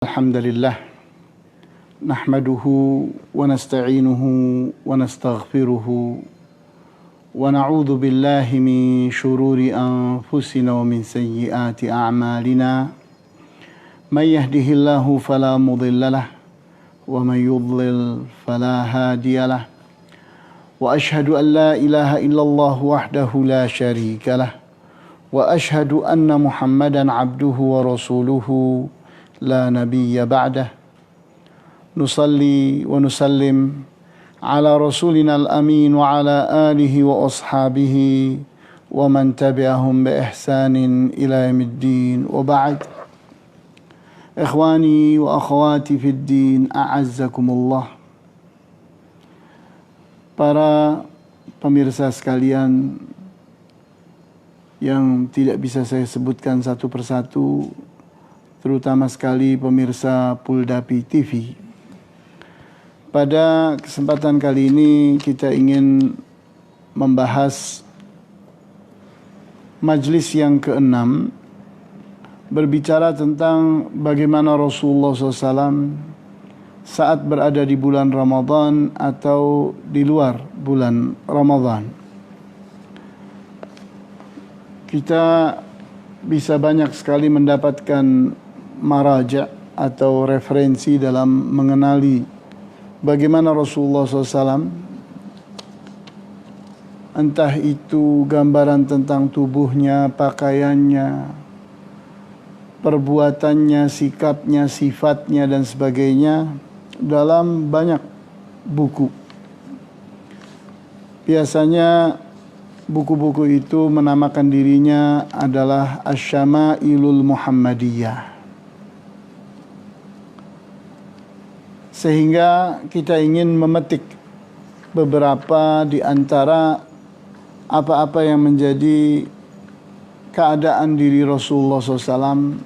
الحمد لله نحمده ونستعينه ونستغفره ونعوذ بالله من شرور أنفسنا ومن سيئات أعمالنا من يهده الله فلا مضل له ومن يضلل فلا هادي له وأشهد أن لا إله إلا الله وحده لا شريك له وأشهد أن محمدا عبده ورسوله لا نبي بعده نصلي ونسلم على رسولنا الأمين وعلى آله وأصحابه ومن تبعهم بإحسان إلى يوم الدين وبعد إخواني وأخواتي في الدين أعزكم الله. Para pemirsa sekalian yang tidak bisa saya sebutkan satu persatu, terutama sekali pemirsa Puldapi TV. Pada kesempatan kali ini kita ingin membahas majlis yang ke-6, berbicara tentang bagaimana Rasulullah SAW saat berada di bulan Ramadan atau di luar bulan Ramadan. Kita bisa banyak sekali mendapatkan maraja atau referensi dalam mengenali bagaimana Rasulullah SAW, entah itu gambaran tentang tubuhnya, pakaiannya, perbuatannya, sikapnya, sifatnya dan sebagainya dalam banyak buku. Biasanya buku-buku itu menamakan dirinya adalah Asy-Syama'ilul Muhammadiyah. Sehingga kita ingin memetik beberapa di antara apa-apa yang menjadi keadaan diri Rasulullah SAW,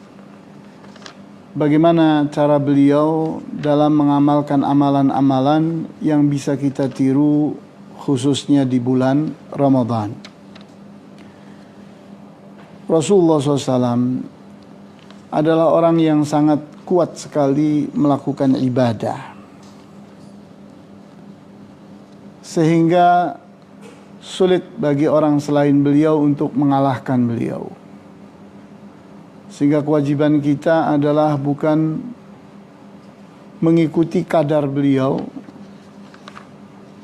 bagaimana cara beliau dalam mengamalkan amalan-amalan yang bisa kita tiru khususnya di bulan Ramadan. Rasulullah SAW adalah orang yang sangat kuat sekali melakukan ibadah, sehingga sulit bagi orang selain beliau untuk mengalahkan beliau. Sehingga kewajiban kita adalah bukan mengikuti kadar beliau,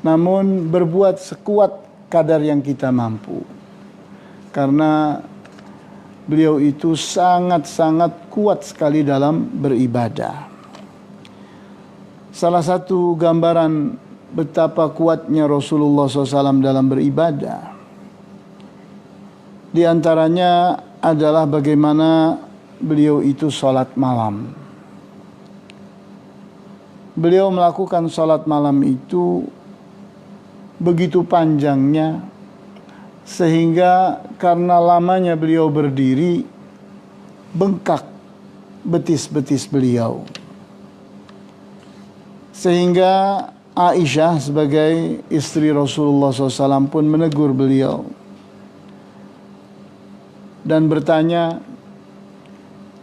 namun berbuat sekuat kadar yang kita mampu. Karena beliau itu sangat-sangat kuat sekali dalam beribadah. Salah satu gambaran betapa kuatnya Rasulullah SAW dalam beribadah, di antaranya adalah bagaimana beliau itu sholat malam. Beliau melakukan sholat malam itu begitu panjangnya, sehingga karena lamanya beliau berdiri, bengkak betis-betis beliau. Sehingga Aisyah sebagai istri Rasulullah SAW pun menegur beliau dan bertanya,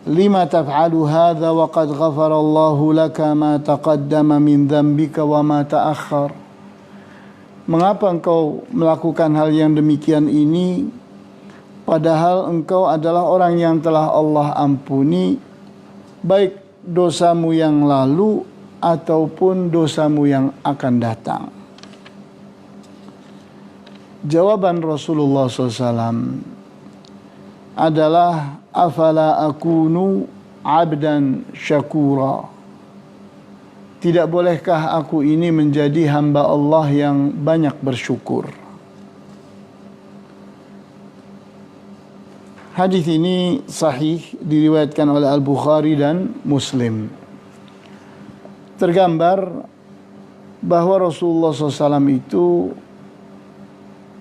"Lima taf'alu hadza wa qad ghafarallahu laka ma taqaddama min dzambika wa ma ta'akhkhar?" Mengapa engkau melakukan hal yang demikian ini, padahal engkau adalah orang yang telah Allah ampuni, baik dosamu yang lalu ataupun dosamu yang akan datang. Jawaban Rasulullah SAW adalah, "Afala akunu abdan syakura?" Tidak bolehkah aku ini menjadi hamba Allah yang banyak bersyukur? Hadis ini sahih, diriwayatkan oleh Al-Bukhari dan Muslim. Tergambar bahwa Rasulullah SAW itu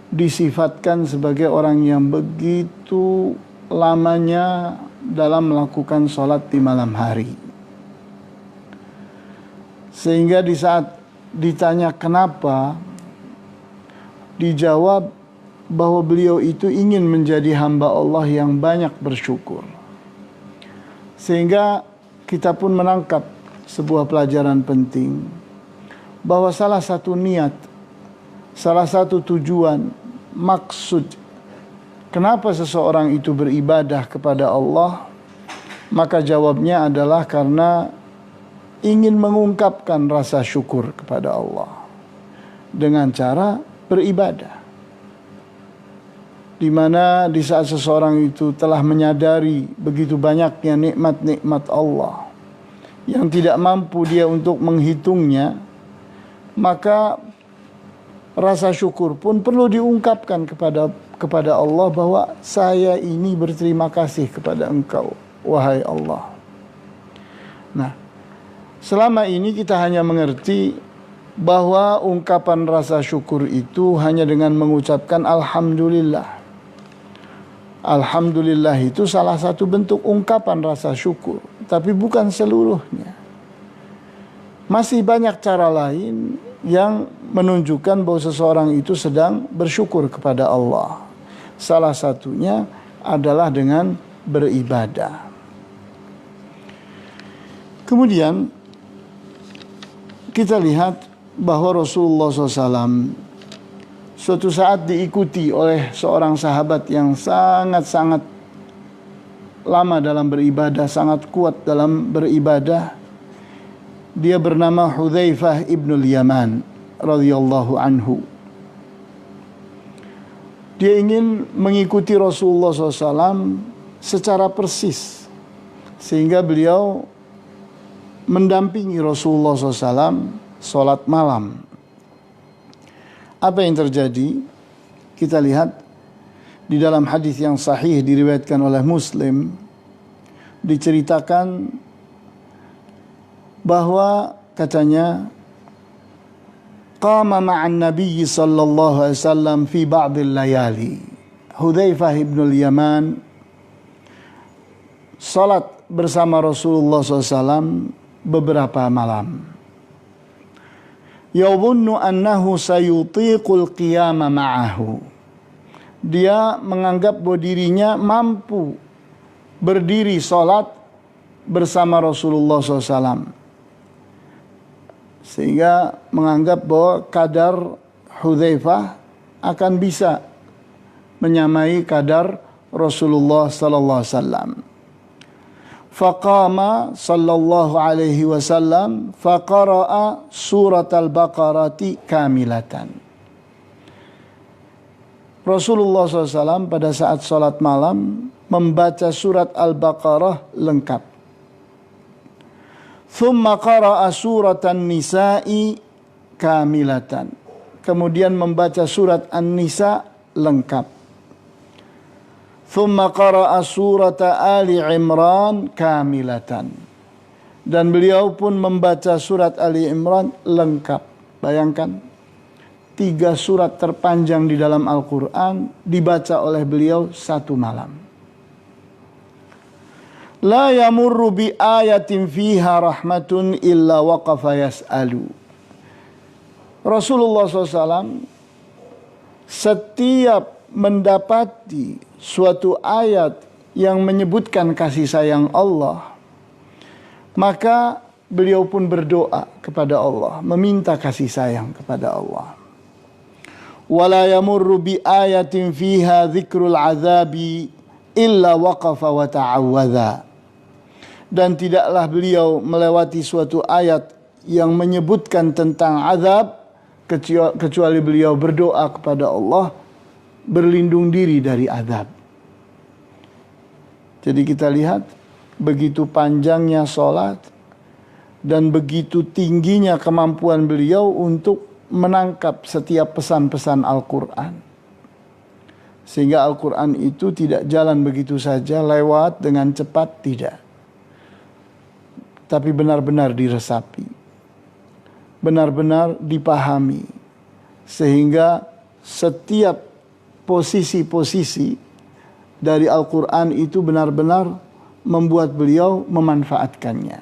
disifatkan sebagai orang yang begitu lamanya dalam melakukan sholat di malam hari. Sehingga di saat ditanya kenapa, dijawab bahwa beliau itu ingin menjadi hamba Allah yang banyak bersyukur. Sehingga kita pun menangkap sebuah pelajaran penting bahwa salah satu niat, salah satu tujuan, maksud kenapa seseorang itu beribadah kepada Allah, maka jawabnya adalah karena ingin mengungkapkan rasa syukur kepada Allah dengan cara beribadah. Di mana di saat seseorang itu telah menyadari begitu banyaknya nikmat-nikmat Allah yang tidak mampu dia untuk menghitungnya, maka rasa syukur pun perlu diungkapkan kepada Allah bahwa saya ini berterima kasih kepada Engkau, wahai Allah. Nah, selama ini kita hanya mengerti bahwa ungkapan rasa syukur itu hanya dengan mengucapkan Alhamdulillah. Alhamdulillah itu salah satu bentuk ungkapan rasa syukur, tapi bukan seluruhnya. Masih banyak cara lain yang menunjukkan bahwa seseorang itu sedang bersyukur kepada Allah. Salah satunya adalah dengan beribadah. Kemudian kita lihat bahwa Rasulullah SAW suatu saat diikuti oleh seorang sahabat yang sangat-sangat lama dalam beribadah, sangat kuat dalam beribadah. Dia bernama Hudzaifah ibnul Yaman radhiyallahu anhu. Dia ingin mengikuti Rasulullah SAW secara persis, sehingga beliau mendampingi Rasulullah SAW sholat malam. Apa yang terjadi? Kita lihat di dalam hadis yang sahih diriwayatkan oleh Muslim, diceritakan bahwa katanya qama ma'an Nabi sallallahu alaihi wasallam fi ba'dil layali. Hudzaifah ibnul Yaman salat bersama Rasulullah SAW beberapa malam. Yadhunnu annahu sayutiqul qiyama ma'ahu. Dia menganggap bahwa dirinya mampu berdiri salat bersama Rasulullah SAW, sehingga menganggap bahwa kadar Hudzaifah akan bisa menyamai kadar Rasulullah sallallahu alaihi wasallam. Faqama sallallahu alaihi wasallam faqara'a surat al-Baqarati kamilatan. Rasulullah SAW pada saat salat malam membaca surat Al-Baqarah lengkap. Thumma qara'a surat An-Nisa'i kamilatan. Kemudian membaca surat An-Nisa lengkap. Thumma qara'a surat Ali Imran kamilatan. Dan beliau pun membaca surat Ali Imran lengkap. Bayangkan, 3 surat terpanjang di dalam Al-Quran dibaca oleh beliau satu malam. La yamurru bi ayatin fiha rahmatun illa waqafa yas'alu. Rasulullah SAW setiap mendapati suatu ayat yang menyebutkan kasih sayang Allah, maka beliau pun berdoa kepada Allah, meminta kasih sayang kepada Allah. Wala yamurru bi ayatin fiha dzikrul azabi illa waqafa wa ta'awwadha. Dan tidaklah beliau melewati suatu ayat yang menyebutkan tentang azab kecuali beliau berdoa kepada Allah, berlindung diri dari azab. Jadi kita lihat begitu panjangnya salat dan begitu tingginya kemampuan beliau untuk menangkap setiap pesan-pesan Al-Quran. Sehingga Al-Quran itu tidak jalan begitu saja, lewat dengan cepat, tidak. Tapi benar-benar diresapi, benar-benar dipahami, sehingga setiap posisi-posisi dari Al-Quran itu benar-benar membuat beliau memanfaatkannya.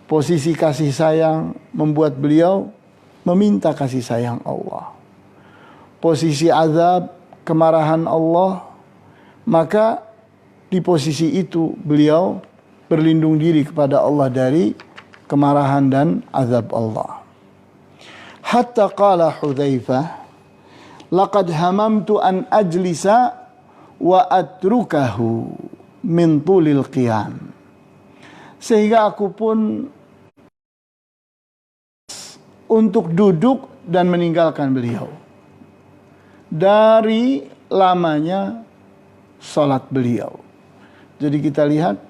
Posisi kasih sayang membuat beliau meminta kasih sayang Allah. Posisi azab, kemarahan Allah, maka di posisi itu beliau berlindung diri kepada Allah dari kemarahan dan azab Allah. Hatta qala Hudzaifah, laqad hamamtu an ajlisa wa atrukahu min tulil qiyam. Sehingga aku pun untuk duduk dan meninggalkan beliau dari lamanya salat beliau. Jadi kita lihat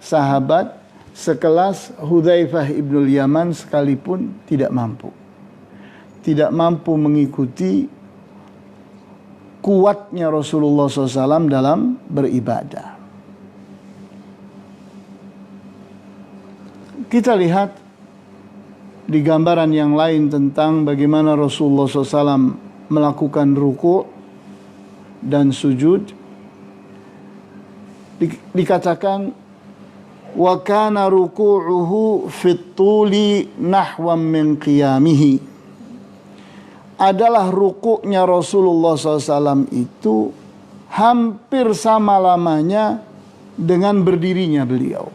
sahabat sekelas Hudzaifah ibnul Yaman sekalipun tidak mampu mengikuti kuatnya Rasulullah SAW dalam beribadah. Kita lihat di gambaran yang lain tentang bagaimana Rasulullah SAW melakukan ruku' dan sujud. Dikatakan wa kana ruku'uhu fit tuli nahwan min qiyamihi. Adalah rukuknya Rasulullah SAW itu hampir sama lamanya dengan berdirinya beliau.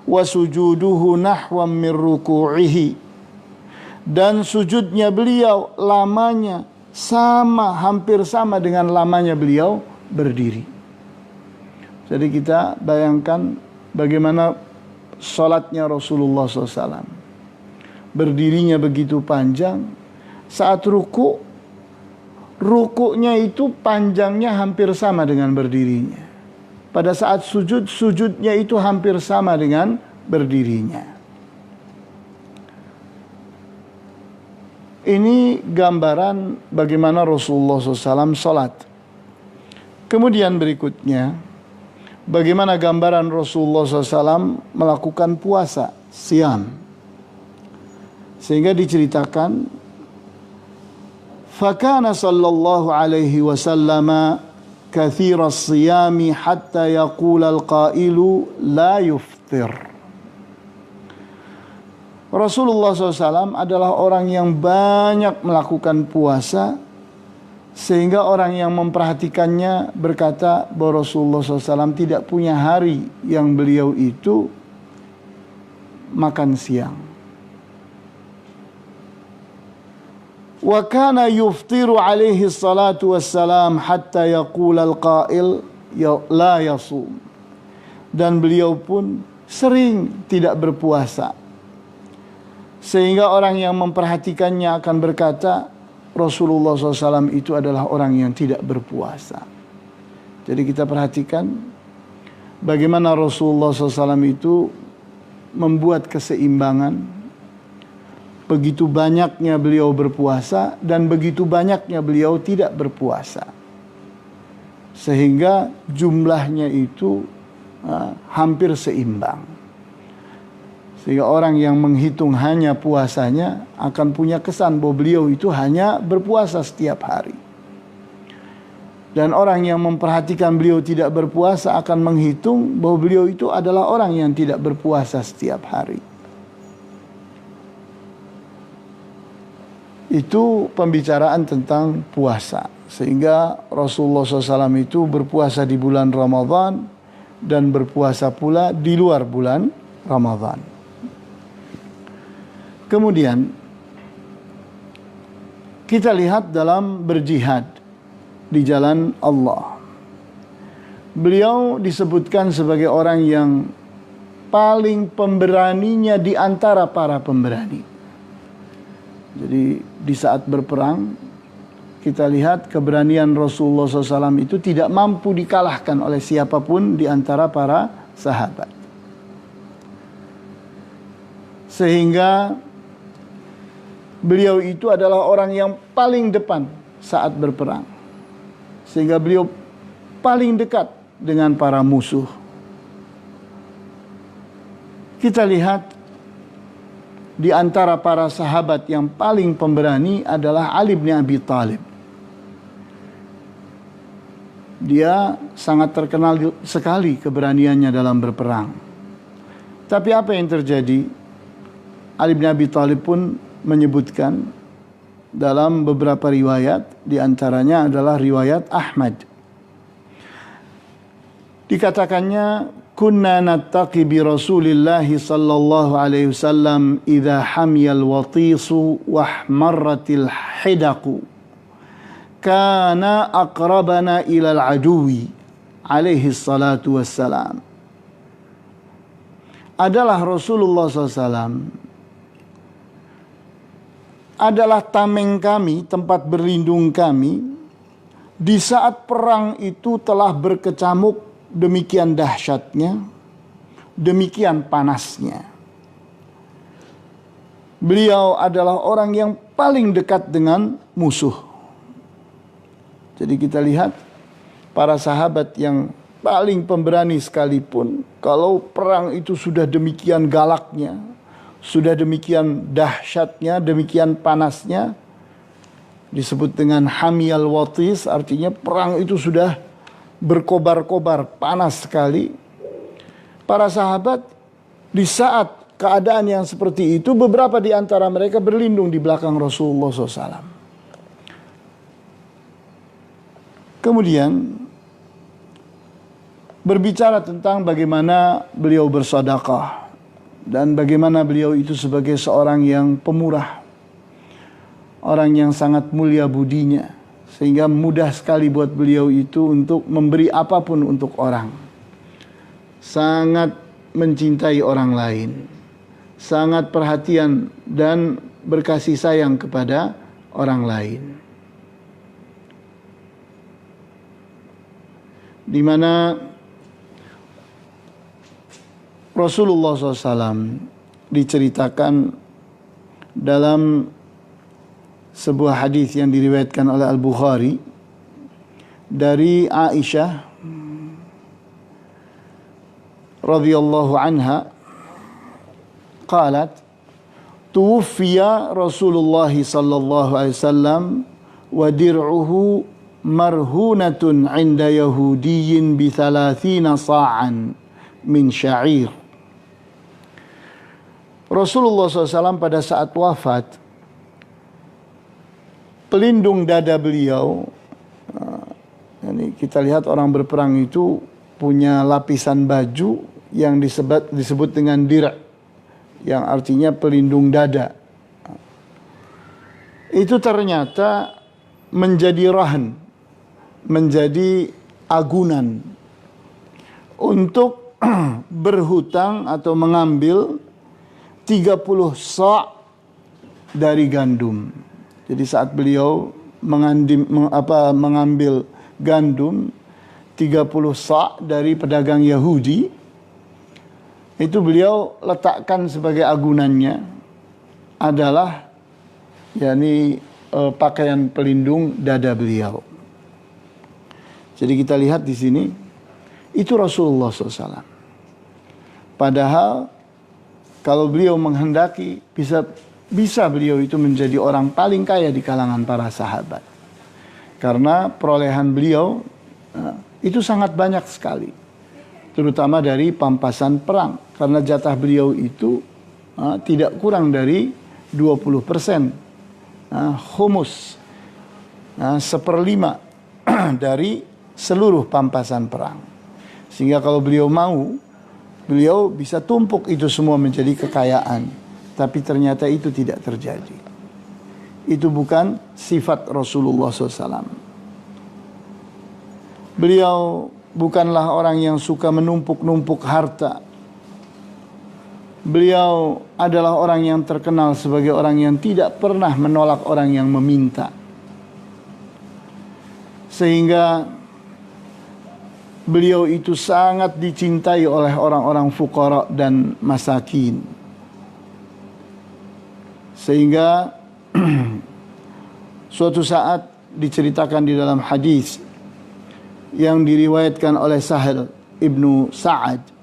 Wa sujuduhu nahwan min ruku'ihi. Dan sujudnya beliau lamanya hampir sama dengan lamanya beliau berdiri. Jadi kita bayangkan bagaimana salatnya Rasulullah SAW. Berdirinya begitu panjang. Saat rukuknya itu panjangnya hampir sama dengan berdirinya. Pada saat sujudnya itu hampir sama dengan berdirinya. Ini gambaran bagaimana Rasulullah SAW salat. Kemudian berikutnya, bagaimana gambaran Rasulullah SAW melakukan puasa, siam. Sehingga diceritakan, fakana sallallahu alaihi wasallam kathira as-siyami hatta yaqula al-qailu la yuftir. Rasulullah SAW adalah orang yang banyak melakukan puasa, sehingga orang yang memperhatikannya berkata bahwa Rasulullah SAW tidak punya hari yang beliau itu makan siang. Wa kana yuftiru alaihi salatu wassalam hatta yaqula al-qail la yasum. Dan beliau pun sering tidak berpuasa, sehingga orang yang memperhatikannya akan berkata Rasulullah SAW itu adalah orang yang tidak berpuasa. Jadi kita perhatikan bagaimana Rasulullah SAW itu membuat keseimbangan. Begitu banyaknya beliau berpuasa dan begitu banyaknya beliau tidak berpuasa. Sehingga jumlahnya itu hampir seimbang. Sehingga orang yang menghitung hanya puasanya akan punya kesan bahwa beliau itu hanya berpuasa setiap hari. Dan orang yang memperhatikan beliau tidak berpuasa akan menghitung bahwa beliau itu adalah orang yang tidak berpuasa setiap hari. Itu pembicaraan tentang puasa. Sehingga Rasulullah SAW itu berpuasa di bulan Ramadan dan berpuasa pula di luar bulan Ramadan. Kemudian kita lihat dalam berjihad di jalan Allah. Beliau disebutkan sebagai orang yang paling pemberaninya di antara para pemberani. Jadi di saat berperang kita lihat keberanian Rasulullah SAW itu tidak mampu dikalahkan oleh siapapun di antara para sahabat. Sehingga beliau itu adalah orang yang paling depan saat berperang. Sehingga beliau paling dekat dengan para musuh. Kita lihat di antara para sahabat yang paling pemberani adalah Ali bin Abi Thalib. Dia sangat terkenal sekali keberaniannya dalam berperang. Tapi apa yang terjadi? Ali bin Abi Thalib pun menyebutkan dalam beberapa riwayat, di antaranya adalah riwayat Ahmad. Dikatakannya kunna nattaqi bi Rasulillah sallallahu alaihi wasallam idza hamiyal watisu wa ahmarratil hidaqu kana aqrabana ila al-aduwi alaihi salatu wassalam. Adalah Rasulullah SAW adalah tameng kami, tempat berlindung kami di saat perang itu telah berkecamuk demikian dahsyatnya, demikian panasnya. Beliau adalah orang yang paling dekat dengan musuh. Jadi kita lihat para sahabat yang paling pemberani sekalipun, kalau perang itu sudah demikian galaknya, sudah demikian dahsyatnya, demikian panasnya, disebut dengan hamiyal watis, artinya perang itu sudah berkobar-kobar, panas sekali. Para sahabat di saat keadaan yang seperti itu, beberapa di antara mereka berlindung di belakang Rasulullah SAW. Kemudian berbicara tentang bagaimana beliau bersedekah dan bagaimana beliau itu sebagai seorang yang pemurah, orang yang sangat mulia budinya, sehingga mudah sekali buat beliau itu untuk memberi apapun untuk orang. Sangat mencintai orang lain, sangat perhatian dan berkasih sayang kepada orang lain. Di mana Rasulullah SAW diceritakan dalam sebuah hadis yang diriwayatkan oleh Al-Bukhari dari Aisyah radhiyallahu anha, qalat tuwfiya Rasulullah sallallahu alaihi wasallam wa dir'uhu marhunatun 'inda yahudiyyin bi 30 sa'an min sya'ir. Rasulullah SAW pada saat wafat, pelindung dada beliau, ini kita lihat orang berperang itu punya lapisan baju yang disebut dengan dir', yang artinya pelindung dada. Itu ternyata menjadi rahan, menjadi agunan untuk berhutang atau mengambil 30 sa' dari gandum. Jadi saat beliau mengambil gandum 30 sa' dari pedagang Yahudi, itu beliau letakkan sebagai agunannya adalah pakaian pelindung dada beliau. Jadi kita lihat di sini itu Rasulullah SAW. Padahal kalau beliau menghendaki bisa beliau itu menjadi orang paling kaya di kalangan para sahabat. Karena perolehan beliau itu sangat banyak sekali. Terutama dari pampasan perang. Karena jatah beliau itu tidak kurang dari 20%. Humus. 1/5 dari seluruh pampasan perang. Sehingga kalau beliau mau, beliau bisa tumpuk itu semua menjadi kekayaan. Tapi ternyata itu tidak terjadi. Itu bukan sifat Rasulullah SAW. Beliau bukanlah orang yang suka menumpuk-numpuk harta. Beliau adalah orang yang terkenal sebagai orang yang tidak pernah menolak orang yang meminta. Sehingga beliau itu sangat dicintai oleh orang-orang fuqara dan masakin. Sehingga suatu saat diceritakan di dalam hadis yang diriwayatkan oleh Sahal ibnu Sa'ad.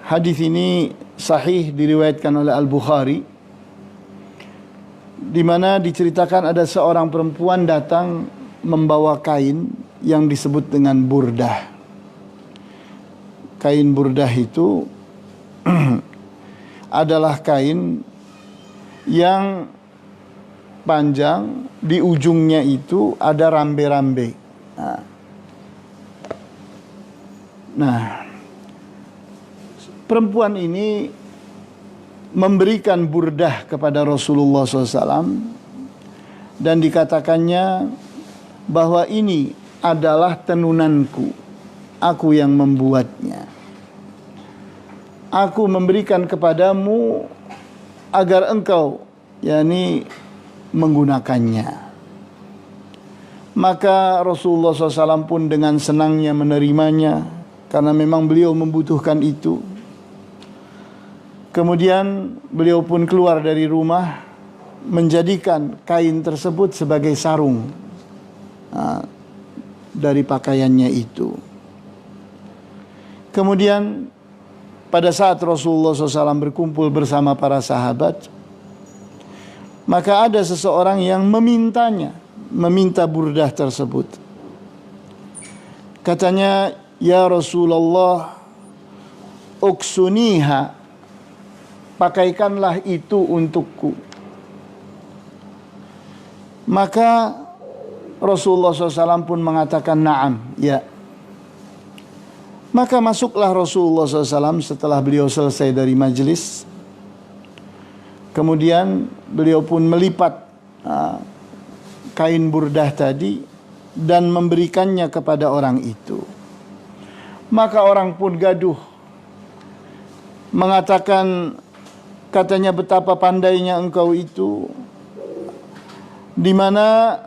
Hadis ini sahih diriwayatkan oleh Al-Bukhari, di mana diceritakan ada seorang perempuan datang membawa kain yang disebut dengan burdah. Kain burdah itu adalah kain yang panjang, di ujungnya itu ada rambe-rambe. Nah, Nah, perempuan ini memberikan burdah kepada Rasulullah SAW dan dikatakannya bahwa ini adalah tenunanku, aku yang membuatnya. Aku memberikan kepadamu agar engkau menggunakannya. Maka Rasulullah SAW pun dengan senangnya menerimanya, karena memang beliau membutuhkan itu. Kemudian beliau pun keluar dari rumah, menjadikan kain tersebut sebagai sarung dari pakaiannya itu. Kemudian pada saat Rasulullah SAW berkumpul bersama para sahabat, maka ada seseorang yang meminta burdah tersebut. Katanya, "Ya Rasulullah, uksuniha, pakaikanlah itu untukku." Maka Rasulullah SAW pun mengatakan, "Na'am, ya." Maka masuklah Rasulullah SAW setelah beliau selesai dari majelis. Kemudian beliau pun melipat kain burdah tadi dan memberikannya kepada orang itu. Maka orang pun gaduh, mengatakan, katanya, "Betapa pandainya engkau itu, di mana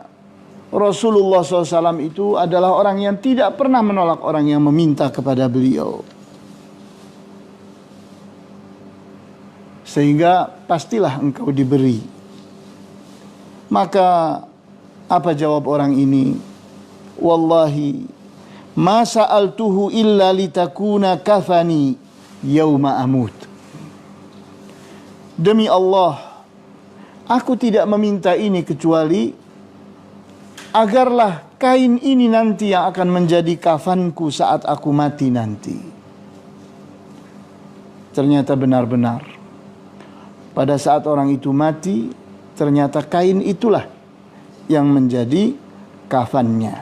Rasulullah SAW itu adalah orang yang tidak pernah menolak orang yang meminta kepada beliau. Sehingga pastilah engkau diberi." Maka apa jawab orang ini? "Wallahi ma sa'altuhu illa litakuna kafani yauma amut." Demi Allah, aku tidak meminta ini kecuali agarlah kain ini nanti yang akan menjadi kafanku saat aku mati nanti. Ternyata benar-benar pada saat orang itu mati, ternyata kain itulah yang menjadi kafannya.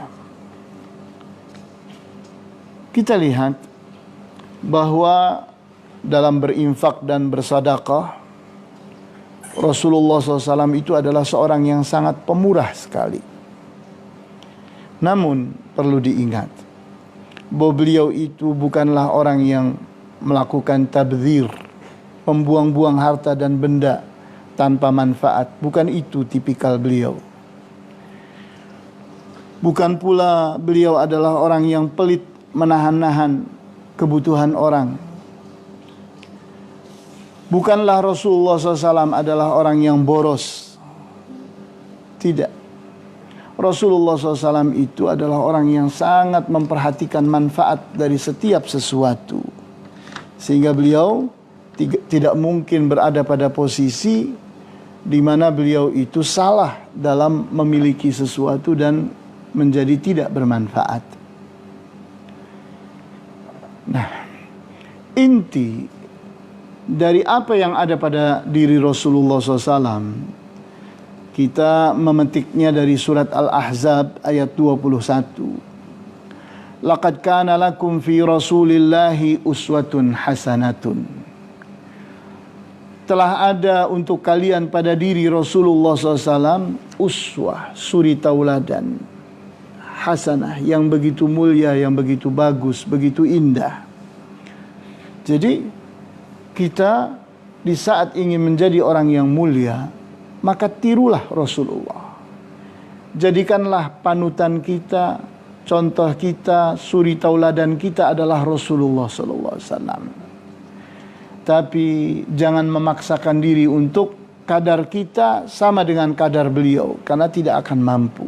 Kita lihat bahwa dalam berinfak dan bersedekah, Rasulullah SAW itu adalah seorang yang sangat pemurah sekali. Namun perlu diingat bahwa beliau itu bukanlah orang yang melakukan tabdzir, membuang-buang harta dan benda tanpa manfaat. Bukan itu tipikal beliau. Bukan pula beliau adalah orang yang pelit, menahan-nahan kebutuhan orang. Bukanlah Rasulullah SAW adalah orang yang boros. Tidak. Rasulullah SAW itu adalah orang yang sangat memperhatikan manfaat dari setiap sesuatu. Sehingga beliau tidak mungkin berada pada posisi di mana beliau itu salah dalam memiliki sesuatu dan menjadi tidak bermanfaat. Nah, inti dari apa yang ada pada diri Rasulullah SAW, kita memetiknya dari surat Al-Ahzab ayat 21. "Laqad kana lakum fi Rasulillahi uswatun hasanatun." Telah ada untuk kalian pada diri Rasulullah SAW uswah, suri tauladan, hasanah, yang begitu mulia, yang begitu bagus, begitu indah. Jadi kita di saat ingin menjadi orang yang mulia, maka tirulah Rasulullah. Jadikanlah panutan kita, contoh kita, suri tauladan kita adalah Rasulullah SAW. Tapi jangan memaksakan diri untuk kadar kita sama dengan kadar beliau, karena tidak akan mampu.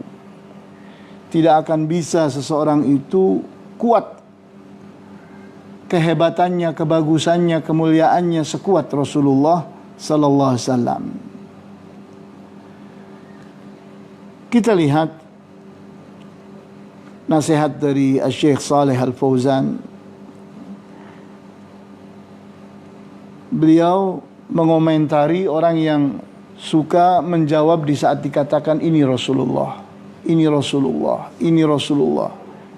Tidak akan bisa seseorang itu kuat kehebatannya, kebagusannya, kemuliaannya sekuat Rasulullah SAW. Kita lihat nasihat dari Syekh Saleh Al-Fauzan. Beliau mengomentari orang yang suka menjawab di saat dikatakan ini Rasulullah, ini Rasulullah, ini Rasulullah.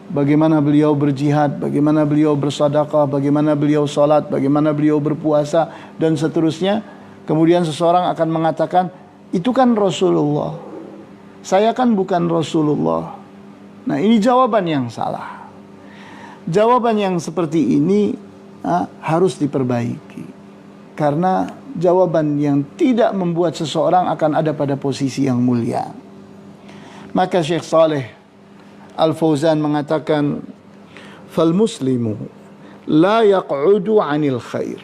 bagaimana beliau berjihad, bagaimana beliau bersedekah, bagaimana beliau salat, bagaimana beliau berpuasa dan seterusnya. Kemudian seseorang akan mengatakan, itu kan Rasulullah, saya kan bukan Rasulullah. Nah, ini jawaban yang salah. Jawaban yang seperti ini harus diperbaiki, karena jawaban yang tidak membuat seseorang akan ada pada posisi yang mulia. Maka Syekh Saleh Al-Fauzan mengatakan, fal muslimu la yaq'udu 'anil khair.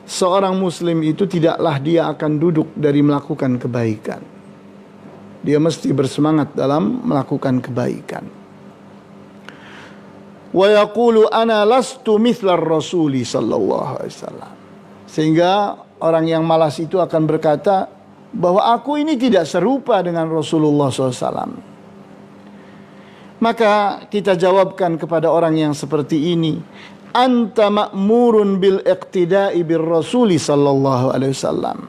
Seorang muslim itu tidaklah dia akan duduk dari melakukan kebaikan. Dia mesti bersemangat dalam melakukan kebaikan. Wa yaqulu ana lastu mithlar rasuli sallallahu alaihi wasallam. Sehingga orang yang malas itu akan berkata bahwa aku ini tidak serupa dengan Rasulullah SAW. Maka kita jawabkan kepada orang yang seperti ini, anta ma'murun bil iqtida'i bir rasuli sallallahu alaihi wasallam.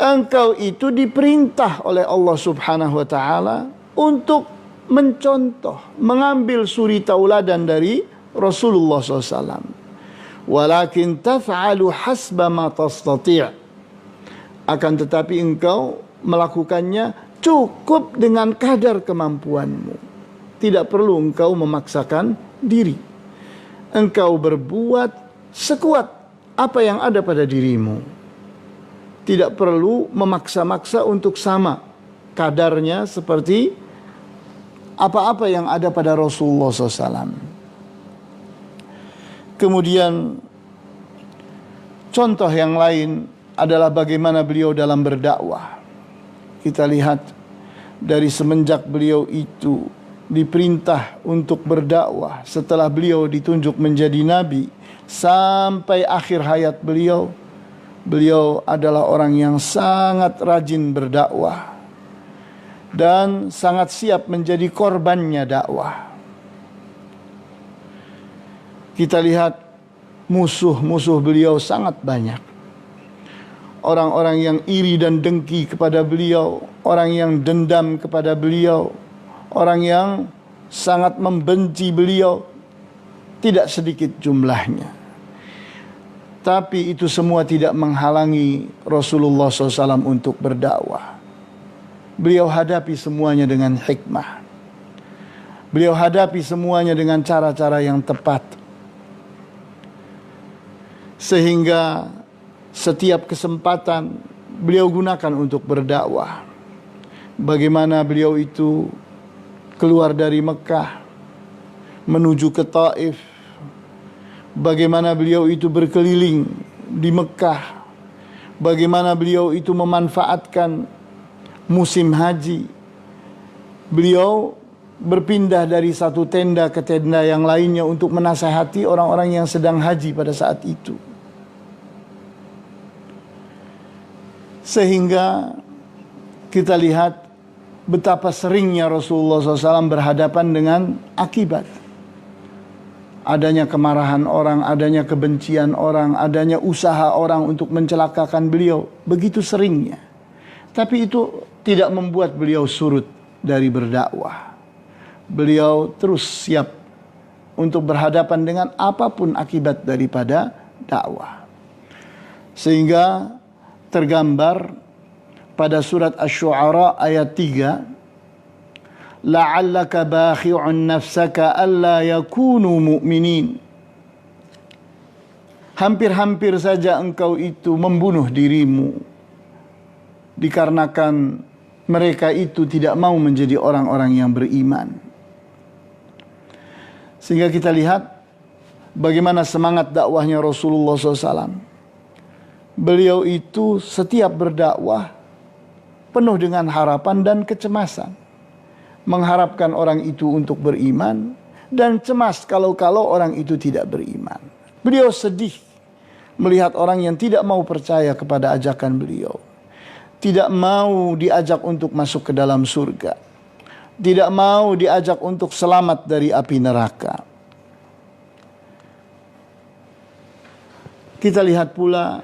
Engkau itu diperintah oleh Allah Subhanahu wa taala untuk mencontoh, mengambil suri tauladan dari Rasulullah SAW. Walakin taf'alu hasba ma tastati'. Akan tetapi engkau melakukannya cukup dengan kadar kemampuanmu. Tidak perlu engkau memaksakan diri. Engkau berbuat sekuat apa yang ada pada dirimu. Tidak perlu memaksa-maksa untuk sama kadarnya seperti apa-apa yang ada pada Rasulullah SAW. Kemudian contoh yang lain adalah bagaimana beliau dalam berdakwah. Kita lihat dari semenjak beliau itu diperintah untuk berdakwah, setelah beliau ditunjuk menjadi nabi sampai akhir hayat beliau, beliau adalah orang yang sangat rajin berdakwah dan sangat siap menjadi korbannya dakwah. Kita lihat musuh-musuh beliau sangat banyak. Orang-orang yang iri dan dengki kepada beliau, orang yang dendam kepada beliau, orang yang sangat membenci beliau, tidak sedikit jumlahnya. Tapi itu semua tidak menghalangi Rasulullah SAW untuk berdakwah. Beliau hadapi semuanya dengan hikmah. Beliau hadapi semuanya dengan cara-cara yang tepat. Sehingga setiap kesempatan beliau gunakan untuk berdakwah. Bagaimana beliau itu keluar dari Mekah menuju ke Taif. Bagaimana beliau itu berkeliling di Mekah. Bagaimana beliau itu memanfaatkan musim haji. Beliau berpindah dari satu tenda ke tenda yang lainnya untuk menasihati orang-orang yang sedang haji pada saat itu. Sehingga kita lihat betapa seringnya Rasulullah SAW berhadapan dengan akibat. Adanya kemarahan orang, adanya kebencian orang, adanya usaha orang untuk mencelakakan beliau. Begitu seringnya. Tapi itu tidak membuat beliau surut dari berdakwah. Beliau terus siap untuk berhadapan dengan apapun akibat daripada dakwah. Sehingga tergambar pada surat Asy-Syu'ara ayat 3, la'allaka bakhi'un nafsaka alla yakunu mu'minin. Hampir-hampir saja engkau itu membunuh dirimu dikarenakan mereka itu tidak mau menjadi orang-orang yang beriman. Sehingga kita lihat bagaimana semangat dakwahnya Rasulullah SAW. Beliau itu setiap berdakwah penuh dengan harapan dan kecemasan. Mengharapkan orang itu untuk beriman dan cemas kalau-kalau orang itu tidak beriman. Beliau sedih melihat orang yang tidak mau percaya kepada ajakan beliau. Tidak mau diajak untuk masuk ke dalam surga. Tidak mau diajak untuk selamat dari api neraka. Kita lihat pula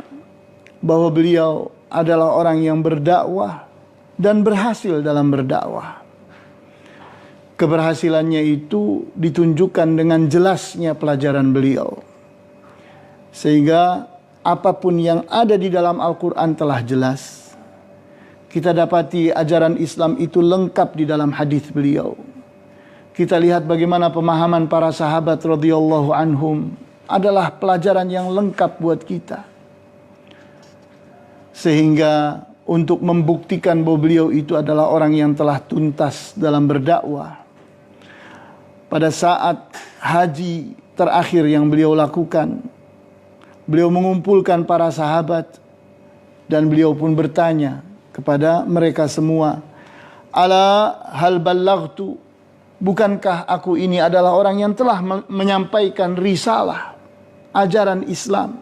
bahwa beliau adalah orang yang berdakwah dan berhasil dalam berdakwah. keberhasilannya itu ditunjukkan dengan jelasnya pelajaran beliau. Sehingga apapun yang ada di dalam Al-Quran telah jelas. Kita dapati ajaran Islam itu lengkap di dalam hadis beliau. Kita lihat bagaimana pemahaman para sahabat radhiyallahu anhum adalah pelajaran yang lengkap buat kita. Sehingga untuk membuktikan bahwa beliau itu adalah orang yang telah tuntas dalam berdakwah. Pada saat haji terakhir yang beliau lakukan, beliau mengumpulkan para sahabat dan beliau pun bertanya kepada mereka semua, "Ala hal ballaghtu? Bukankah aku ini adalah orang yang telah menyampaikan risalah, ajaran Islam?"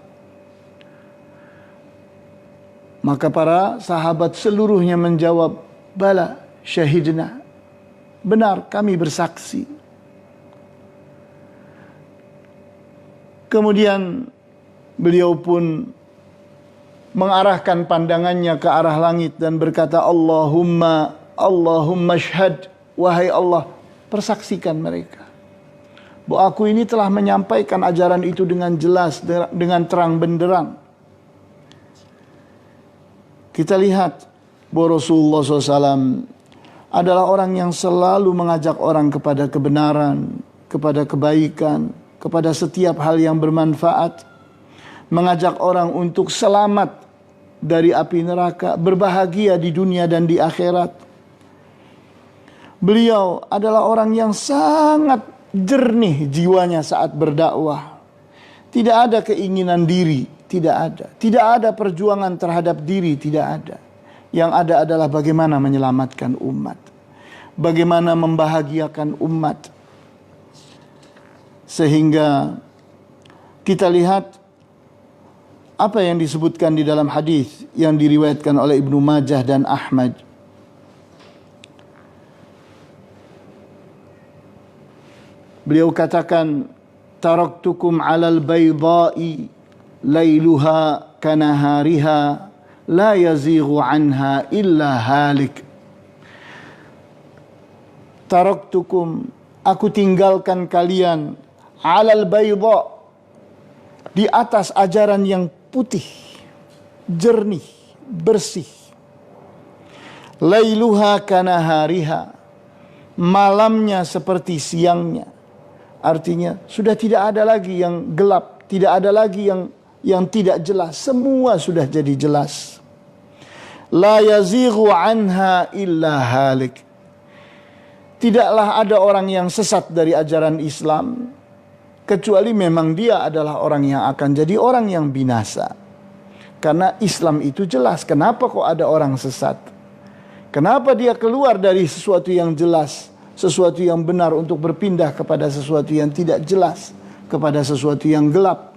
Maka para sahabat seluruhnya menjawab, "Bala, syahidna." Benar, kami bersaksi. Kemudian beliau pun mengarahkan pandangannya ke arah langit dan berkata, Allahumma syhad, wahai Allah, persaksikan mereka bahwa aku ini telah menyampaikan ajaran itu dengan jelas, dengan terang benderang. Kita lihat bahwa Rasulullah SAW adalah orang yang selalu mengajak orang kepada kebenaran, kepada kebaikan, kepada setiap hal yang bermanfaat, mengajak orang untuk selamat dari api neraka, berbahagia di dunia dan di akhirat. Beliau adalah orang yang sangat jernih jiwanya saat berdakwah. Tidak ada keinginan diri, tidak ada. Tidak ada perjuangan terhadap diri, tidak ada. Yang ada adalah bagaimana menyelamatkan umat, bagaimana membahagiakan umat. Sehingga kita lihat apa yang disebutkan di dalam hadis yang diriwayatkan oleh Ibnu Majah dan Ahmad. Beliau katakan, taraktukum 'alal baydha'i lailuha kanahariha la yazighu 'anha illa halik. Taraktukum, aku tinggalkan kalian 'alal baydha', di atas ajaran yang putih, jernih, bersih. Lailuha kanahariha, malamnya seperti siangnya. Artinya sudah tidak ada lagi yang gelap, tidak ada lagi yang tidak jelas, semua sudah jadi jelas. La yazighu anha illa halik. Tidaklah ada orang yang sesat dari ajaran Islam kecuali memang dia adalah orang yang akan jadi orang yang binasa. Karena Islam itu jelas. Kenapa kok ada orang sesat? Kenapa dia keluar dari sesuatu yang jelas, sesuatu yang benar untuk berpindah kepada sesuatu yang tidak jelas, kepada sesuatu yang gelap?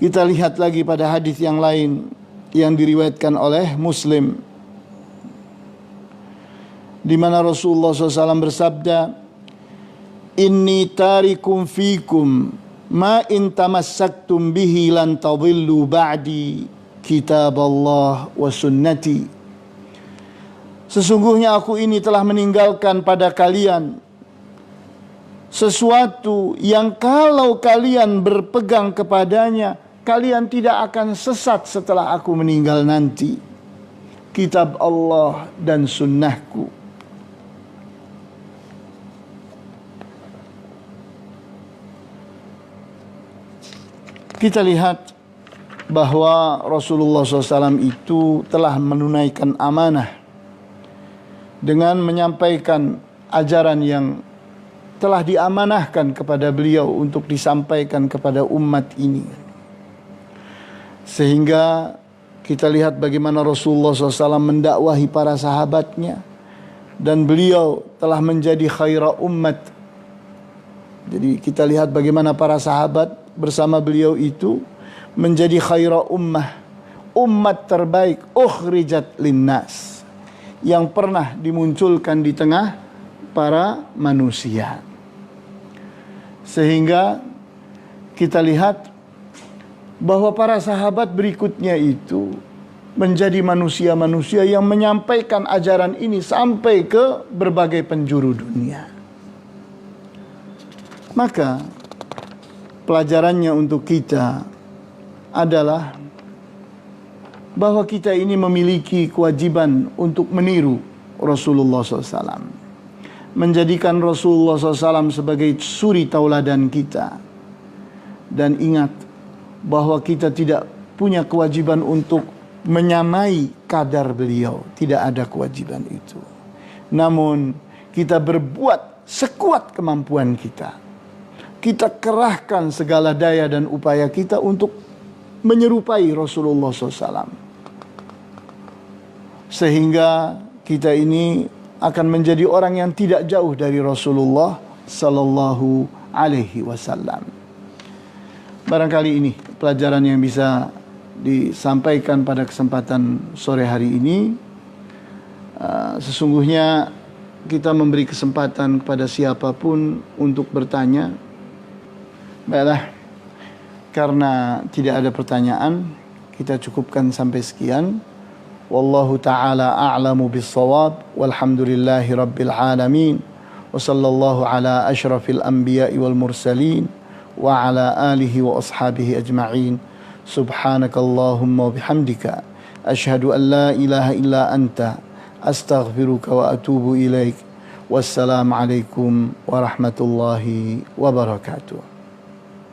Kita lihat lagi pada hadis yang lain yang diriwayatkan oleh Muslim, di mana Rasulullah SAW bersabda, Inni tarikum fikum ma in tamassaktum bihi lan tadillu ba'di kitab Allah wa sunnati. Sesungguhnya aku ini telah meninggalkan pada kalian sesuatu yang kalau kalian berpegang kepadanya, kalian tidak akan sesat setelah aku meninggal nanti. Kitab Allah dan sunnahku. Kita lihat bahwa Rasulullah SAW itu telah menunaikan amanah dengan menyampaikan ajaran yang telah diamanahkan kepada beliau untuk disampaikan kepada umat ini. Sehingga kita lihat bagaimana Rasulullah SAW mendakwahi para sahabatnya, dan beliau telah menjadi khaira ummat. Jadi kita lihat bagaimana para sahabat bersama beliau itu menjadi khaira ummah, umat terbaik, ukhrijat linnas, yang pernah dimunculkan di tengah para manusia. Sehingga kita lihat bahwa para sahabat berikutnya itu menjadi manusia-manusia yang menyampaikan ajaran ini sampai ke berbagai penjuru dunia. Maka pelajarannya untuk kita adalah bahwa kita ini memiliki kewajiban untuk meniru Rasulullah SAW, menjadikan Rasulullah SAW sebagai suri tauladan kita. Dan ingat bahwa kita tidak punya kewajiban untuk menyamai kadar beliau. Tidak ada kewajiban itu. Namun kita berbuat sekuat kemampuan kita. Kita kerahkan segala daya dan upaya kita untuk menyerupai Rasulullah SAW. Sehingga kita ini akan menjadi orang yang tidak jauh dari Rasulullah Sallallahu Alaihi Wasallam. Barangkali ini pelajaran yang bisa disampaikan pada kesempatan sore hari ini. Sesungguhnya kita memberi kesempatan kepada siapapun untuk bertanya. Baiklah, karena tidak ada pertanyaan, kita cukupkan sampai sekian. Wallahu ta'ala a'lamu bis-shawab, walhamdulillahi rabbil alamin, wa sallallahu ala asyrafil anbiya'i wal mursalin, wa ala alihi wa ashabihi ajma'in. Subhanakallahumma wa bihamdika asyhadu an la ilaha illa anta astaghfiruka wa atubu ilaik. Wassalamu alaikum warahmatullahi wabarakatuh.